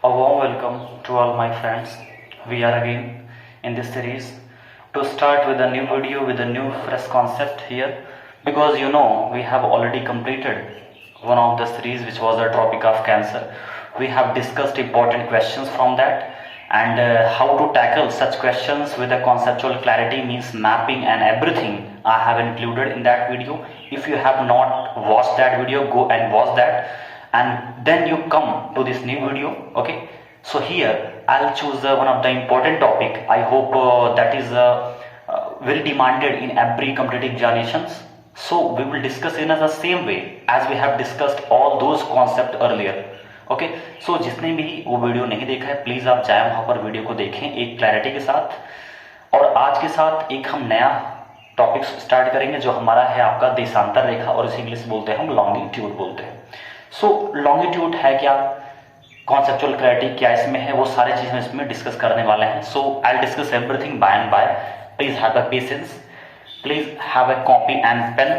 A warm welcome to all my friends. We are again in this series to start with a new video with a new fresh concept here, because we have already completed one of the series which was the topic of cancer. We have discussed important questions from that, and how to tackle such questions with a conceptual clarity, means mapping and everything I have included in that video. If you have not watched that video, go and watch that, and then you come to this new video. Okay, so here I'll choose one of the important topic. I hope that is very demanded in every competitive examinations. So we will discuss in the same way as we have discussed all those concepts earlier. Okay, so जिसने भी वो video नहीं देखा है, please आप जाए वहां पर वीडियो को देखें एक क्लैरिटी के साथ। और आज के साथ एक हम नया टॉपिक स्टार्ट करेंगे जो हमारा है आपका देशांतर रेखा, और इसे इंग्लिश बोलते हैं हम लॉन्गिट्यूड बोलते हैं। सो लॉन्गिट्यूड है क्या, कॉन्सेप्चुअल क्लैरिटी क्या इसमें है, वो सारे चीजें इसमें डिस्कस करने वाले हैं। So I discuss everything by and by. Please have a patience, please have a copy and pen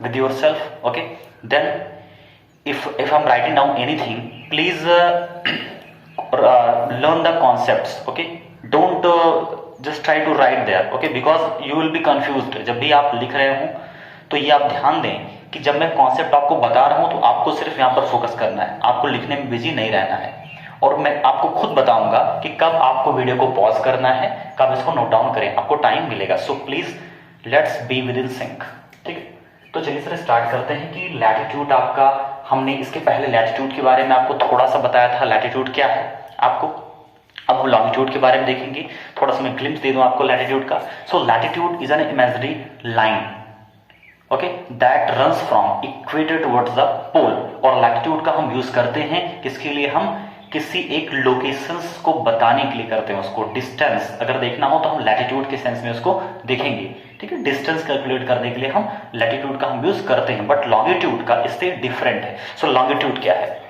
with your self. Okay, then if I'm writing down anything, please learn the concepts. Okay, don't just try to write there. Okay, because you will be confused. जब भी आप लिख रहे हो तो ये आप ध्यान दें कि जब मैं कॉन्सेप्ट आपको बता रहा हूं तो आपको सिर्फ यहाँ पर फोकस करना है, आपको लिखने में बिजी नहीं रहना है। और मैं आपको खुद बताऊंगा कि कब आपको वीडियो को पॉज करना है, कब इसको नोट डाउन करें, आपको टाइम मिलेगा। So please let's be with in sync. ठीक है, तो चलिए सर स्टार्ट करते हैं कि लैटिट्यूड आपका, हमने इसके पहले लैटिट्यूड के बारे में आपको थोड़ा सा बताया था, लैटिट्यूड क्या है आपको। अब हम लॉन्गिट्यूड के बारे में देखेंगे, थोड़ा सा मैं ग्लिम्स दे दूं आपको लैटिट्यूड का। So latitude is an imaginary line, okay, that runs from equator towards the pole. और लैटिट्यूड का हम यूज करते हैं किसके लिए, हम किसी एक लोकेशंस को बताने के लिए करते हैं, उसको डिस्टेंस अगर देखना हो तो हम लैटिट्यूड के सेंस में उसको देखेंगे। ठीक है, डिस्टेंस कैलकुलेट करने के लिए हम लैटिट्यूड का हम यूज करते हैं, बट लॉन्गिट्यूड का इससे डिफरेंट है। सो लॉन्गिट्यूड क्या है,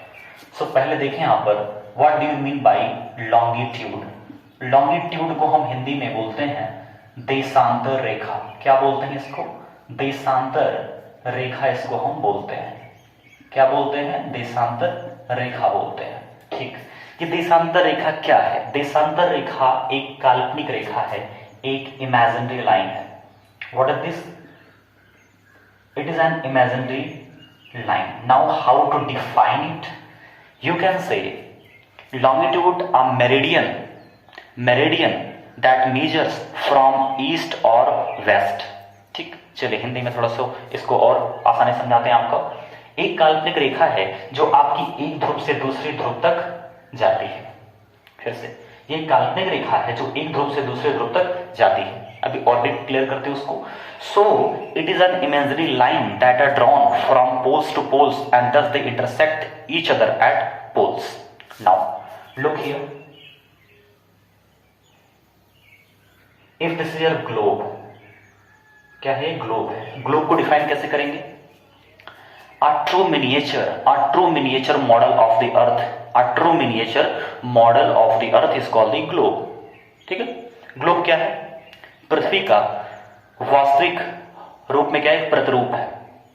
सो पहले देखें यहाँ पर, what do you mean by longitude. Longitude को हम हिंदी में बोलते हैं देशांतर रेखा। क्या बोलते हैं इसको, देशांतर रेखा इसको हम बोलते हैं। क्या बोलते हैं, देशांतर रेखा बोलते हैं। ठीक, ये देशांतर रेखा क्या है, देशांतर रेखा एक काल्पनिक रेखा है, एक इमेजिनरी लाइन है। What is this? It is an imaginary line. Now how to define it? You can say longitude a meridian that measures from east or west. ठीक, चलिए हिंदी में थोड़ा सा इसको और आसानी समझाते हैं आपको। एक काल्पनिक रेखा है जो आपकी एक ध्रुव से दूसरे ध्रुव तक जाती है। फिर से, ये काल्पनिक रेखा है जो एक ध्रुव से दूसरे ध्रुव तक जाती है। अभी ऑर्बिट क्लियर करते हैं उसको। So it is an imaginary line that are drawn from poles to poles and thus they intersect each other at poles. Now look here, if this is your globe, क्या है, globe है। Globe को define कैसे करेंगे, a true miniature model of the earth, a true miniature model of the earth is called the globe। ठीक है, globe क्या है, पृथ्वी का वास्तविक रूप में क्या है, प्रतिरूप है।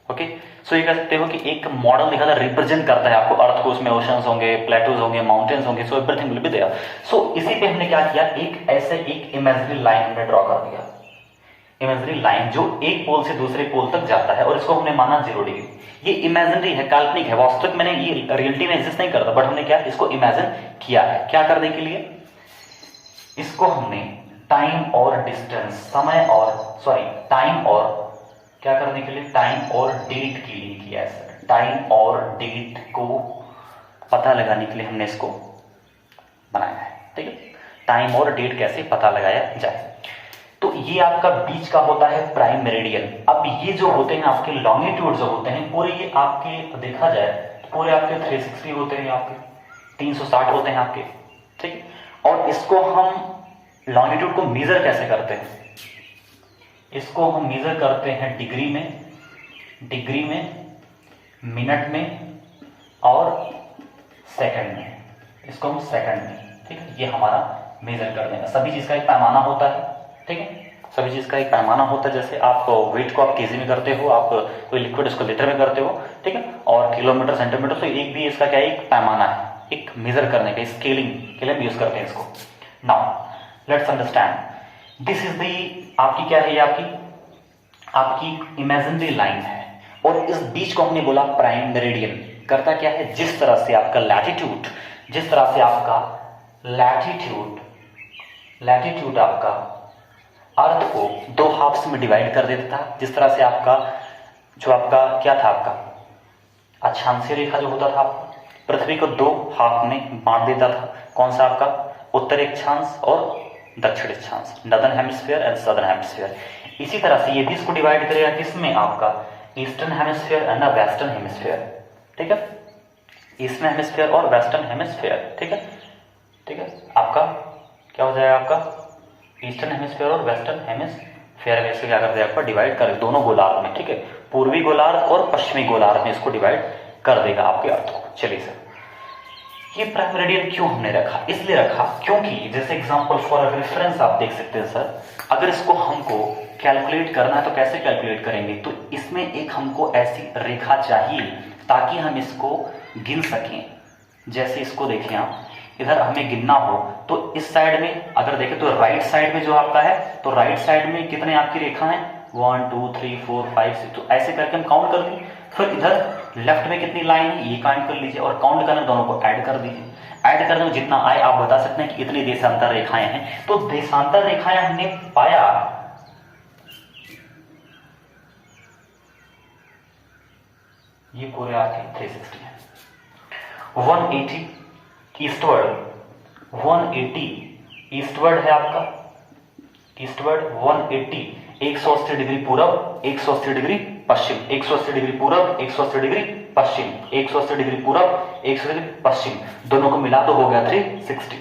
ओके, सो ये कह सकते हो कि एक मॉडल दिखाता है, रिप्रेजेंट करता है आपको अर्थ को, उसमें ओशंस होंगे, प्लेटूज होंगे, माउंटेन्स होंगे, so everything will be there. So इसी पे हमने क्या किया, एक ऐसे एक इमेजिनरी लाइन हमने ड्रॉ कर दिया, इमेजिनरी लाइन जो एक पोल से दूसरे पोल तक जाता है, और इसको हमने माना 0 डिग्री। ये इमेजिनरी है, काल्पनिक है, वास्तविक मैंने ये रियलिटी में एग्जिस्ट नहीं करता, बट हमने क्या इसको इमेजिन किया है। क्या करने के लिए, इसको हमने टाइम और डिस्टेंस, समय और टाइम और क्या करने के लिए, टाइम और डेट के लिए किया है। टाइम और डेट को पता लगाने के लिए हमने इसको बनाया है। ठीक है, टाइम और डेट कैसे पता लगाया जाए। तो ये आपका बीच का होता है प्राइम मेरिडियन। अब ये जो होते हैं आपके लॉन्गिट्यूड जो होते हैं पूरे, ये आपके देखा जाए पूरे आपके 360 होते हैं, आपके 360 होते हैं आपके। ठीक, और इसको हम लॉन्गिट्यूड को मेजर कैसे करते हैं, इसको हम मेजर करते हैं डिग्री में, मिनट में और सेकंड में। इसको हम सेकंड में, ठीक है, ये हमारा मेजर कर देंगे। सभी चीज का एक पैमाना होता है। ठीक है, सभी चीज का एक पैमाना होता है। जैसे आप वेट को आप केजी में करते हो, आप कोई लिक्विड इसको लीटर में करते हो, ठीक है, और किलोमीटर सेंटीमीटर, तो एक भी इसका क्या है, एक पैमाना है, एक मेजर करने के स्केलिंग के लिए यूज करते हैं इसको। Now let's understand this is the आपकी क्या है, ये आपकी इमेजिनरी लाइन है और इस बीच को हमने बोला प्राइम मेरिडियन। करता क्या है, जिस तरह से आपका लैटिट्यूड, जिस तरह से आपका लैटिट्यूड आपका अर्थ को दो हाफ्स में डिवाइड कर देता था, जिस तरह से आपका जो आपका क्या था, आपका अक्षांशीय रेखा जो होता था पृथ्वी को दो हाफ में बांट देता था। कौन सा, आपका उत्तरी अक्षांश और दक्षिण अक्षांश, northern hemisphere and southern hemisphere. इसी तरह से ये भी इसको डिवाइड करेगा किसमें, आपका eastern hemisphere and western hemisphere. ठीक है, ईस्टर्न हेमिस्फीयर और वेस्टर्न हेमिस्फीयर। ठीक है, ठीक है, आपका क्या हो जाएगा, आपका ईस्टर्न हेमिस्फीयर और वेस्टर्न हेमिस्फीयर में इसको क्या कर दिया, आपका डिवाइड कर दोनों गोलार्ध में। ठीक है, पूर्वी गोलार्ध और पश्चिमी गोलार्ध में इसको डिवाइड कर देगा आपके अर्थ को। चलिए सर, ये प्राइम मेरिडियन क्यों हमने रखा, इसलिए रखा क्योंकि जैसे एग्जांपल फॉर रेफरेंस आप देख सकते हैं सर, अगर इसको हमको कैलकुलेट करना है तो कैसे कैलकुलेट करेंगे, तो इसमें एक हमको ऐसी रेखा चाहिए ताकि हम इसको गिन सकें। जैसे इसको देखिए आप, इधर हमें गिनना हो तो इस साइड में अगर देखें तो राइट साइड में जो आपका है, तो राइट साइड में कितने आपकी रेखा है, 1 2 3 4 5 6, तो ऐसे करके हम काउंट कर लें। फिर इधर लेफ्ट में कितनी लाइन है ये काउंट कर लीजिए और काउंट करने दोनों को ऐड कर दीजिए। ऐड करने में जितना आए आप बता सकते हैं कि इतनी देशांतर रेखाएं हैं। तो देशांतर रेखाएं हमने पाया ये पूरे आपके 360 है। 180 ईस्टवर्ड, 180 ईस्टवर्ड है आपका, ईस्टवर्ड 180 180 डिग्री पूरब 180 डिग्री पश्चिम, 180 डिग्री पूरब 180 डिग्री पश्चिम, 180 डिग्री पूरब 180 डिग्री पश्चिम, दोनों को मिला तो हो गया 360।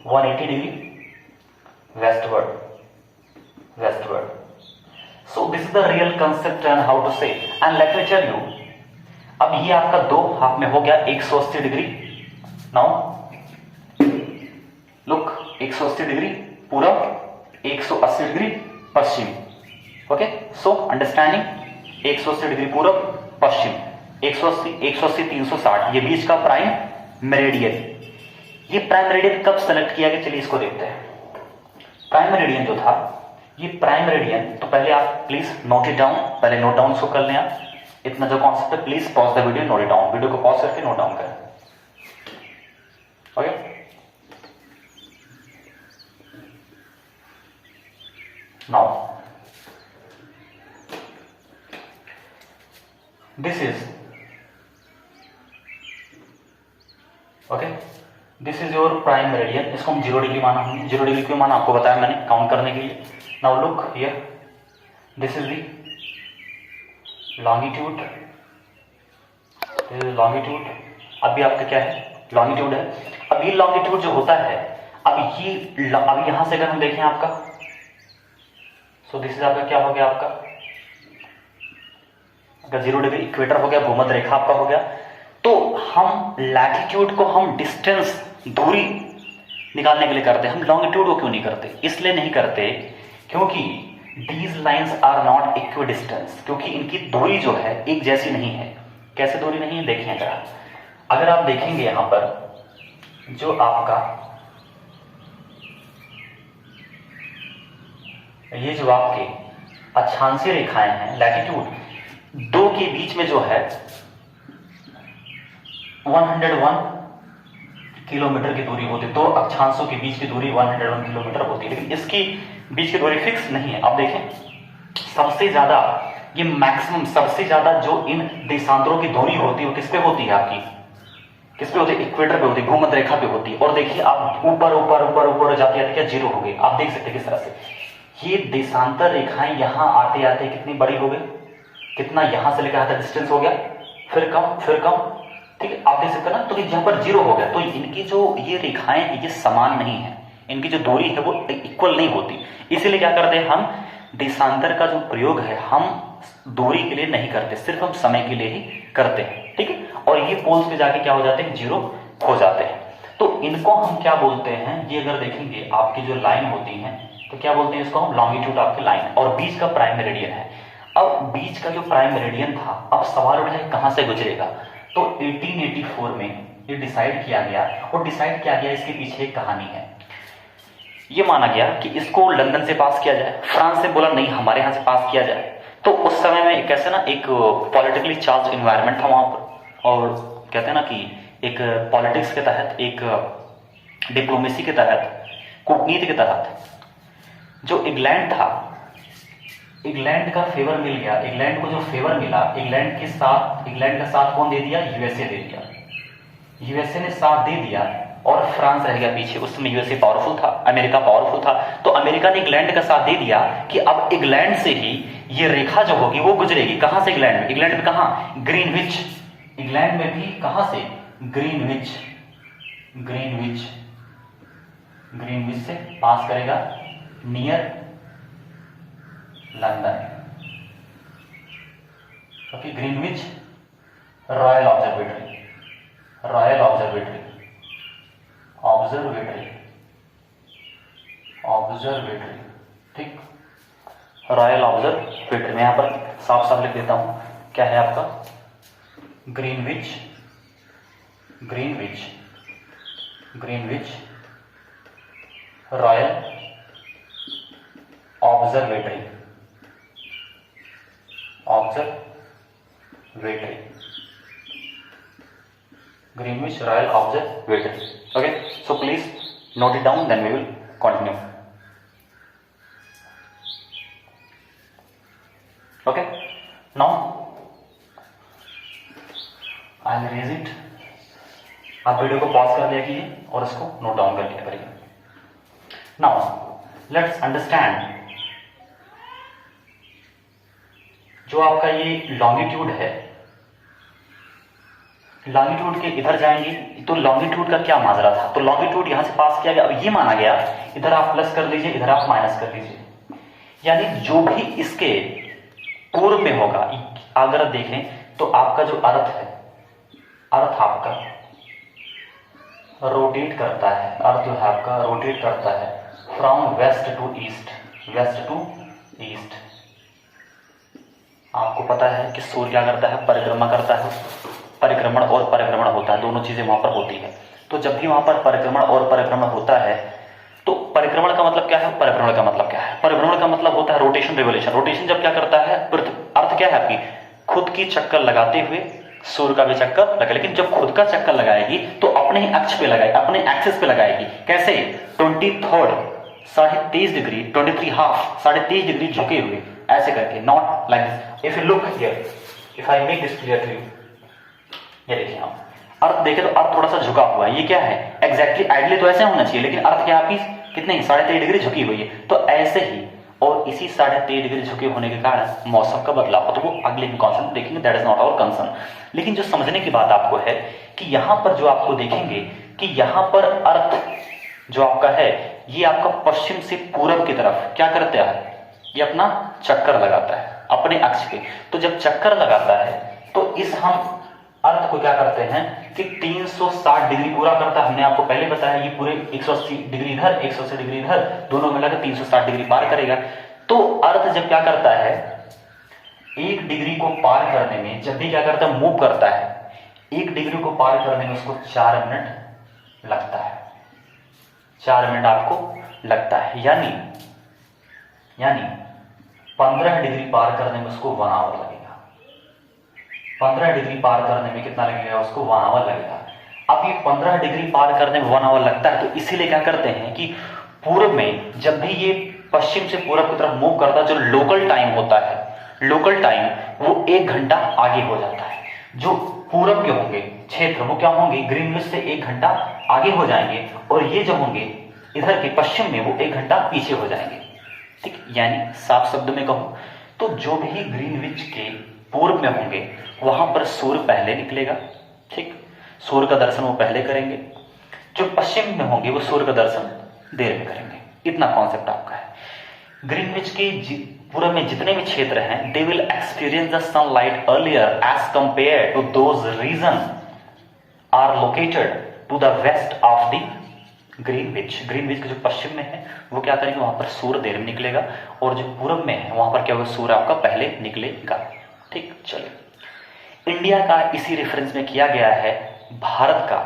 180 degree westward, westward. So this is the real concept and how to say, and let me tell you, अब ये आपका दो हाफ में हो गया 180 डिग्री। नाउ लुक, 180 डिग्री पूरब 180 डिग्री पश्चिम। ओके, सो अंडरस्टैंडिंग 180 डिग्री पूरब पश्चिम, 180 180 360, ये बीच का प्राइम मेरिडियन। ये प्राइम मेरिडियन कब सेलेक्ट किया गया, चलिए इसको देखते हैं। प्राइम मेरिडियन जो था, ये प्राइम मेरिडियन, तो पहले आप प्लीज नोट इट डाउन, पहले नोट डाउन इसको कर लें आप। इतना जो कॉन्सेप्ट है please pause the video, note it down, video को पॉज करके नोट डाउन करें। Okay, now this is okay, this is your prime meridian. इसको हम 0 डिग्री माना, हमने 0 डिग्री क्यों माना आपको बताया मैंने काउंट करने के लिए। Now look here, this is the longitude, longitude. अभी आपका क्या है, लॉन्गिट्यूड है। अब ये लॉन्गिट्यूड जो होता है, अब यहां से अगर हम देखें आपका, सो दिस इज आपका क्या हो गया, आपका अगर 0 डिग्री इक्वेटर हो गया, भूमध्य रेखा आपका हो गया, तो हम लैटिट्यूड को हम डिस्टेंस, दूरी निकालने के लिए करते हैं, हम लॉन्गिट्यूड को क्यों नहीं करते। इसलिए नहीं करते क्योंकि these lines are not equidistance, क्योंकि इनकी दूरी जो है एक जैसी नहीं है। कैसे दूरी नहीं है देखिए जरा, अगर आप देखेंगे यहां पर जो आपका ये जो आपके अक्षांशीय रेखाएं हैं, लैटिट्यूड दो के बीच में जो है 101 किलोमीटर की दूरी होती है, दो अक्षांशों के बीच की दूरी 101 किलोमीटर होती है, लेकिन इसकी बीच की दूरी फिक्स नहीं है। आप देखें सबसे ज्यादा ये मैक्सिमम, सबसे ज्यादा जो इन देशांतरों की दूरी होती है वो किस पे होती है, आपकी किस पे होती है, इक्वेटर पे होती है, भूमध्य रेखा पे होती है। और देखिए आप ऊपर ऊपर ऊपर ऊपर जाते जाते क्या 0 हो गई, आप देख सकते हैं किस तरह से ये देशांतर रेखाएं यहां आते आते कितनी बड़ी हो गई, कितना यहां से लेकर आता डिस्टेंस हो गया, फिर कम फिर कम, ठीक है, आप देख सकते हैं ना। तो यहां पर 0 हो गया, तो इनकी जो ये रेखाएं हैं ये समान नहीं है, इनकी जो दूरी है वो इक्वल नहीं होती। इसीलिए क्या करते हैं हम, देशांतर का जो प्रयोग है हम दूरी के लिए नहीं करते, सिर्फ हम समय के लिए ही करते हैं, ठीक है। और ये पोल्स पे जाके क्या हो जाते हैं, 0 हो जाते हैं। तो इनको हम क्या बोलते हैं, ये अगर देखेंगे आपकी जो लाइन होती है तो क्या बोलते हैं इसको हम, लॉन्गिट्यूड आपकी लाइन, और बीच का प्राइम मेरिडियन है। अब बीच का जो प्राइम मेरिडियन था, अब सवाल उठा है कहां से गुजरेगा, तो 1884 में ये डिसाइड किया गया, और डिसाइड किया गया इसके पीछे एक कहानी है। ये माना गया कि इसको लंदन से पास किया जाए, फ्रांस से बोला नहीं हमारे यहाँ से पास किया जाए। तो उस समय में कैसे ना एक पॉलिटिकली चार्ज इन्वायरमेंट था वहाँ पर, और कहते हैं ना कि एक पॉलिटिक्स के तहत, एक डिप्लोमेसी के तहत, कूटनीति के तहत जो इंग्लैंड था, इंग्लैंड का फेवर मिल गया। इंग्लैंड को जो फेवर मिला, इंग्लैंड का साथ कौन दे दिया? यूएसए दे दिया। यूएसए ने साथ दे दिया और फ्रांस रह गया पीछे। उस समय यूएसए पावरफुल था, अमेरिका पावरफुल था, तो अमेरिका ने इंग्लैंड का साथ दे दिया कि अब इंग्लैंड से ही ये रेखा जो होगी वो गुजरेगी। कहां से? इंग्लैंड में। इंग्लैंड में कहां? ग्रीनविच। इंग्लैंड में भी कहां से? ग्रीनविच। ग्रीनविच, ग्रीनविच से पास करेगा near London. Okay, Greenwich royal observatory, royal observatory, observatory, observatory, ठीक, रॉयल ऑब्जर्वेटरी। मैं यहां पर साफ साफ लिख देता हूं, क्या है आपका? Greenwich, Greenwich, Greenwich royal observatory, observatory, Greenwich royal observatory. Okay, so please note it down, then we will continue. Okay, now I'll erase it. आप वीडियो को पॉज कर लिया कीजिए और इसको नोट डाउन कर लिया करिए। नाउ लेट्स अंडरस्टैंड, जो आपका ये लॉन्गिट्यूड है, लॉन्गिट्यूड के इधर जाएंगे तो लॉन्गिट्यूड का क्या माजरा था? तो लॉन्गिट्यूड यहां से पास किया गया। अब ये माना गया इधर आप प्लस कर लीजिए, इधर आप माइनस कर लीजिए, यानी जो भी इसके पूर्व में होगा, अगर देखें तो आपका जो अर्थ है, अर्थ आपका रोटेट करता है, अर्थ जो है आपका रोटेट करता है from west to east, west to east. आपको पता है कि सूर्य क्या करता है? परिक्रमा करता है। परिक्रमण और परिक्रमण होता है, दोनों चीजें वहां पर होती है। तो जब भी वहां पर परिक्रमण और परिक्रमण होता है, तो परिक्रमण का मतलब क्या है? परिभ्रमण का मतलब क्या है? परिभ्रमण का मतलब होता है रोटेशन, रिवोल्यूशन। रोटेशन जब क्या करता है? अर्थ क्या है आपकी? खुद की चक्कर लगाते हुए सूर्य का भी चक्कर लगा, लेकिन जब खुद का चक्कर लगाएगी तो अपने ही अक्ष पे लगाएगी, अपने एक्सिस पे लगाएगी। कैसे? 23 23.5 डिग्री, 23 हाफ 23.5 डिग्री झुके हुए, ऐसे करके, not like this. If you look here, if I make this clear to you, ये देखिए आप अर्थ देखें तो अर्थ थोड़ा सा झुका हुआ है। ये क्या है? एग्जैक्टली आइडली तो ऐसे होना चाहिए, लेकिन अर्थ क्या आपकी कितने? 23.5 डिग्री झुकी हुई है। तो ऐसे ही, और इसी 23.5 डिग्री झुके होने के कारण मौसम का बदलाव, तो वो अगले कॉन्सेप्ट देखेंगे, that is not our concern. लेकिन जो समझने की बात आपको है कि यहां पर जो आपको देखेंगे कि यहां पर अर्थ जो आपका है, ये आपका पश्चिम से पूरब की तरफ क्या करता है? ये अपना चक्कर लगाता है अपने अक्ष पे। तो जब चक्कर लगाता है तो इस हम अर्थ को क्या करते हैं कि 360 डिग्री पूरा करता है। हमने आपको पहले बताया ये पूरे 180 डिग्री इधर, 180 डिग्री इधर, दोनों मिलाकर 360 डिग्री पार करेगा। तो अर्थ जब क्या करता है, 1 डिग्री को पार करने में, जब भी क्या करता है? मूव करता है, 1 डिग्री को पार करने में उसको 4 मिनट लगता है। 4 मिनट आपको लगता है, यानी 15 डिग्री पार करने में उसको 1 आवर लगेगा। 15 डिग्री पार करने में कितना लगेगा? उसको 1 आवर लगेगा। अब ये 15 डिग्री पार करने में 1 आवर लगता है, तो इसीलिए क्या करते हैं कि पूर्व में जब भी ये पश्चिम से पूरब की तरफ मूव करता है, जो लोकल टाइम होता है, लोकल टाइम वो 1 घंटा आगे हो जाता है। जो पूरब के होंगे क्षेत्र वो क्या होंगे? ग्रीनविच से 1 घंटा आगे हो जाएंगे, और ये जो होंगे इधर के पश्चिम में वो 1 घंटा पीछे हो जाएंगे। ठीक, यानी साफ शब्द में कहूं तो जो भी ग्रीनविच के पूर्व में होंगे वहां पर सूर्य पहले निकलेगा। ठीक, सूर्य का दर्शन वो पहले करेंगे। जो पश्चिम में होंगे वो सूर्य का दर्शन देर में करेंगे। इतना कॉन्सेप्ट आपका है। ग्रीनविच के पूर्व में जितने भी क्षेत्र हैं, they will experience the sunlight earlier as compare to those region are located to the west of the Greenwich. Greenwich के जो पश्चिम में है वो क्या करेंगे? वहां पर सूर्य देर में निकलेगा, और जो पूर्व में है वहां पर क्या होगा? सूर्य आपका पहले निकलेगा। ठीक, चलिए, इंडिया का इसी रेफरेंस में किया गया है भारत का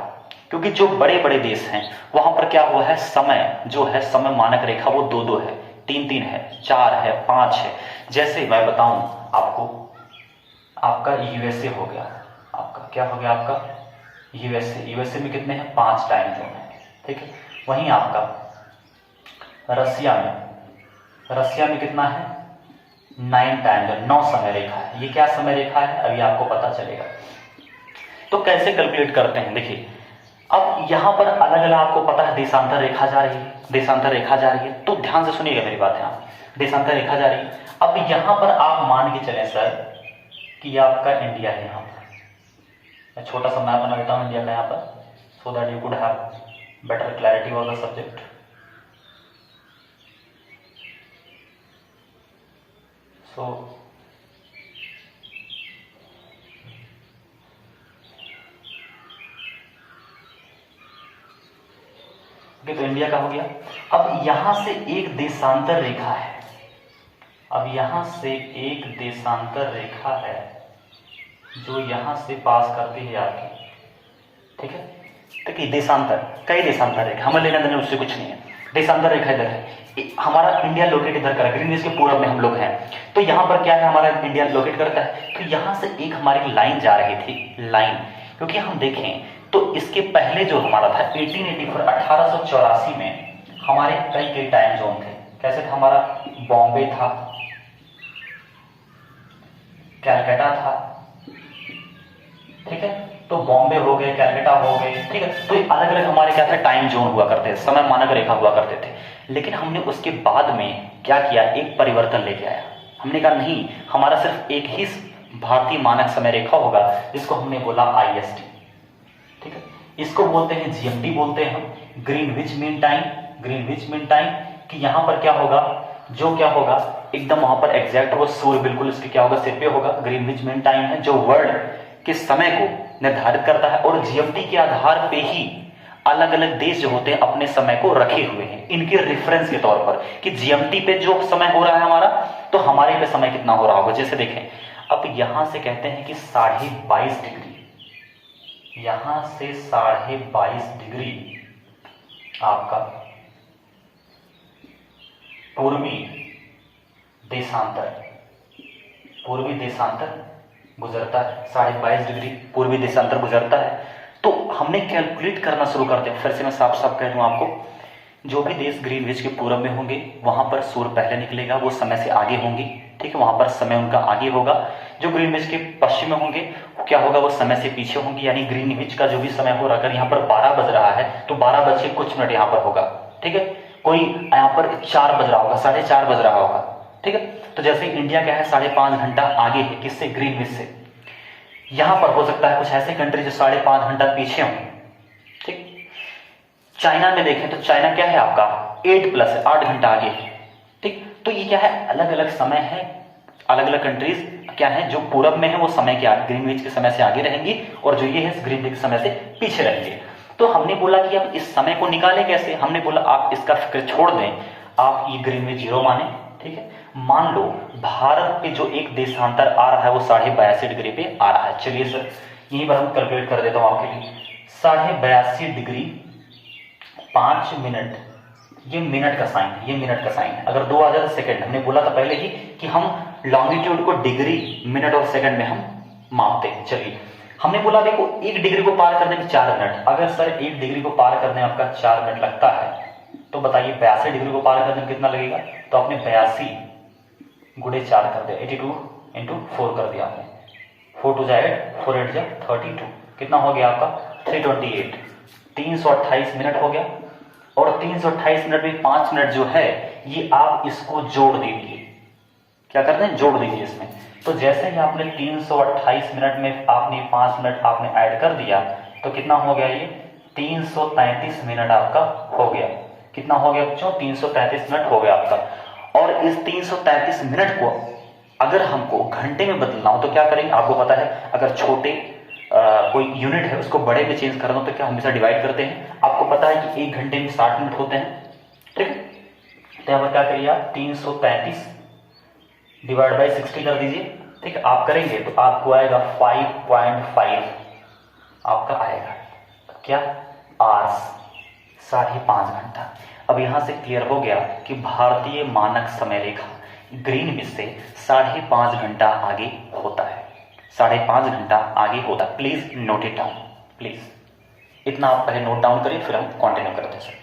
क्योंकि जो बड़े बड़े देश हैं वहां पर क्या हुआ है, समय जो है, समय मानक रेखा वो 2-2 है, 3-3 है, 4 है, 5 है। जैसे मैं बताऊं आपको, आपका यूएसए हो गया, आपका क्या हो गया, आपका यूएसए। यूएसए में कितने हैं, 5 टाइम जोन है, ठीक है। वहीं आपका रसिया में कितना है, 9 टाइम जोन, 9 समय रेखा है। ये क्या समय रेखा है अभी आपको पता चलेगा। तो कैसे कैलकुलेट करते हैं, देखिए अब यहां पर अलग अलग आपको पता है देशांतर रेखा जा रही है, देशांतर रेखा जा रही है, तो ध्यान से सुनिएगा मेरी बात, यहां देशांतर रेखा जा रही है। अब यहां पर आप मान के चलें सर कि आपका इंडिया है, यहां पर मैं छोटा सा मैप बना देता हूं इंडिया का यहाँ पर, so that you could have better clarity of the subject. So तो इंडिया का हो गया। अब यहां से एक देशांतर रेखा है, अब यहां से एक देशांतर रेखा है जो यहां से पास करती है आपकी, ठीक है। देखिए देशांतर, कई देशांतर रेखा, हमें लेना देना उससे कुछ नहीं है। देशांतर रेखा इधर है, हमारा इंडिया लोकेट इधर करा, ग्रीनविच के पूरब में हम लोग हैं। तो यहां पर क्या है, हमारा इंडिया लोकेट करता है। तो यहां से एक हमारी लाइन जा रही थी, लाइन, क्योंकि हम देखें तो इसके पहले जो हमारा था 1884 में हमारे कई कई टाइम जोन थे। कैसे था, हमारा बॉम्बे था, कैलकाटा था, ठीक है। तो बॉम्बे हो गए, कैलकाटा हो गए, ठीक है। तो अलग अलग हमारे क्या थे, टाइम जोन हुआ करते थे, समय मानक रेखा हुआ करते थे। लेकिन हमने उसके बाद में क्या किया, एक परिवर्तन लेके आया। हमने कहा नहीं, हमारा सिर्फ एक ही भारतीय मानक समय रेखा होगा, जिसको हमने बोला IST, ठीक है। इसको बोलते हैं GMT, बोलते हैं हम Greenwich mean time, Greenwich mean time. कि यहां पर क्या होगा, जो क्या होगा एकदम वहां पर एग्जैक्ट वो सूर्य बिल्कुल इसके क्या होगा, सिर पे होगा। ग्रीनविच मीन टाइम है जो वर्ल्ड के समय को निर्धारित करता है, और GMT के आधार पे ही अलग अलग देश जो होते हैं अपने समय को रखे हुए हैं इनके रेफरेंस के तौर पर, कि GMT पे जो समय हो रहा है हमारा, तो हमारे पे समय कितना हो रहा होगा। जैसे देखें, अब यहां से कहते हैं कि 22.5 डिग्री, यहां से 22.5 डिग्री आपका पूर्वी देशांतर गुजरता है, 22.5 डिग्री पूर्वी देशांतर गुजरता है। तो हमने कैलकुलेट करना शुरू करते हैं। फिर से मैं साफ साफ कह दूं आपको, जो भी देश ग्रीनविच के पूर्व में होंगे वहां पर सूर्य पहले निकलेगा, वो समय से आगे होंगे, ठीक है, वहां पर समय उनका आगे होगा। जो ग्रीनविच के पश्चिम में होंगे क्या होगा, वो समय से पीछे होंगे। यानी ग्रीनविच का जो भी समय हो रहा है, अगर यहाँ पर 12 बज रहा है तो 12 बज के कुछ मिनट यहाँ पर होगा, ठीक है। कोई यहाँ पर 4 बज रहा होगा, 4:30 बज रहा होगा, ठीक है। तो जैसे इंडिया क्या है 5.5 घंटा आगे है, किससे, ग्रीनविच से। यहां पर हो सकता है कुछ ऐसे कंट्री जो 5.5 घंटा पीछे हों, ठीक। चाइना में देखें तो चाइना क्या है आपका 8+ है, 8 घंटा आगे है, ठीक। तो ये क्या है, अलग अलग समय है, अलग अलग कंट्रीज क्या है, जो पूरब में है वो समय के आगे, ग्रीनविच के समय से आगे रहेंगी, और जो ये है ग्रीनविच के समय से पीछे रहेंगे। तो हमने बोला कि अब इस समय को निकालें कैसे। हमने बोला आप इसका फिक्र छोड़ दें, आप ये ग्रीनविच 0 माने, ठीक है। मान लो भारत पे जो एक देशांतर आ रहा है वो 82.5 डिग्री पे आ रहा है। चलिए सर यहीं पर हम कैलकुलेट कर देता हूं आपके लिए, 82.5 डिग्री 5 मिनट, ये मिनट का साइन है, ये मिनट का साइन है। अगर 2 आ जाए तो सेकंड, हमने बोला था पहले ही कि हम लॉन्गिट्यूड को डिग्री, मिनट और सेकंड में हम मापते हैं। चलिए हमने बोला देखो 1 डिग्री को पार करने में 4 मिनट, अगर सर 1 डिग्री को पार करने में आपका 4 मिनट लगता है, तो बताइए 82 डिग्री को पार करने में कितना लगेगा। तो आपने 82 × 4 कर दिया, 82 × 4 कर दिया आपने, 4 2 8, 4 8 32, कितना हो गया आपका 328, 328 मिनट हो गया। और 328 मिनट में 5 मिनट जो है ये आप इसको जोड़ दीजिए, क्या करते हैं, जोड़ दीजिए इसमें। तो जैसे ही आपने 328 मिनट में आपने 5 मिनट आपने ऐड कर दिया, तो कितना हो गया, ये 333 मिनट आपका हो गया। कितना हो गया बच्चों, 333 मिनट हो गया आपका। और इस 333 मिनट को अगर हमको घंटे में बदलना हो तो क्या करेंगे, आपको पता है अगर छोटे कोई यूनिट है उसको बड़े में चेंज करना हो तो क्या हमेशा डिवाइड करते हैं। आपको पता है कि 1 घंटे में 60 मिनट होते हैं, ठीक है। तो यहाँ पर क्या करिए आप 333 डिवाइड बाई 60 कर दीजिए, ठीक है। आप करेंगे तो आपको आएगा 5.5 आपका आएगा, क्या आवर्स, 5.5 घंटा। अब यहां से क्लियर हो गया कि भारतीय मानक समय रेखा ग्रीनविच से 5.5 घंटा आगे होता है, 5.5 घंटा आगे होता है। Please note it down, please इतना आप पहले नोट डाउन करिए, फिर हम कंटिन्यू करते हैं।